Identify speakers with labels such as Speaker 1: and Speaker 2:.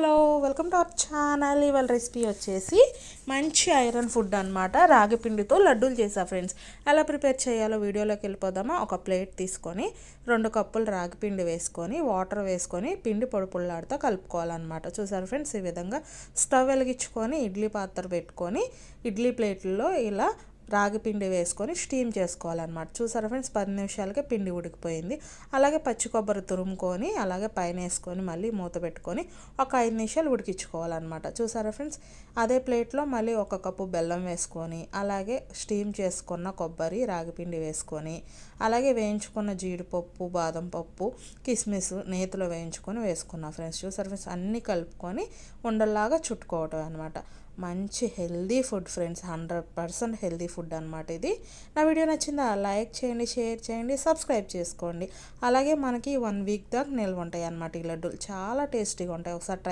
Speaker 1: Hello welcome to our channel. ఇవాళ recipe వచ్చేసి మంచి ఐరన్ ఫుడ్ అనమాట. రాగి పిండితో లడ్డూలు చేసా ఫ్రెండ్స్. ఎలా ప్రిపేర్ చేయాలో వీడియోలోకి వెళ్ళిపోదామా. ఒక ప్లేట్ తీసుకొని 2 కప్పులు రాగి పిండి వేసుకొని వాటర్ వేసుకొని పిండి పొడి పొడిలాడుతూ కలుపుకోవాలన్నమాట. చూసారు ఫ్రెండ్స్, ఈ విధంగా స్టవ్ వెలిగించుకొని ఇడ్లీ పాత్ర పెట్టుకొని ఇడ్లీ ప్లేట్లో ఇలా రాగి పిండి వేసుకొని స్టీమ్ చేసుకోవాలన్నమాట. చూసారా ఫ్రెండ్స్, 10 నిమిషాలకే పిండి ఉడికిపోయింది. అలాగే పచ్చి కొబ్బరి తురుముకొని అలాగే పైన వేసుకొని మళ్ళీ మూత పెట్టుకొని ఒక 5 నిమిషాలు ఉడికించుకోవాలన్నమాట. చూసారా ఫ్రెండ్స్, అదే ప్లేట్లో మళ్ళీ 1 కప్పు బెల్లం వేసుకొని అలాగే స్టీమ్ చేసుకున్న కొబ్బరి రాగి పిండి వేసుకొని అలాగే వేయించుకున్న జీడిపప్పు బాదం పప్పు కిస్మిస్ నేతిలో వేయించుకొని వేసుకున్నా ఫ్రెండ్స్. చూసారా ఫ్రెండ్స్, అన్నీ కలుపుకొని ఉండల్లాగా చుట్టుకోవటం అనమాట. మంచి healthy food friends, 100% healthy food అనమాట ఇది. నా వీడియో నచ్చిందా లైక్ చేయండి, షేర్ చేయండి, సబ్స్క్రైబ్ చేసుకోండి. అలాగే మనకి 1 వీక్ దాకా నిల్వ ఉంటాయి అన్నమాట. ఈ లడ్డూలు చాలా టేస్టీగా ఉంటాయి. ఒకసారి ట్రై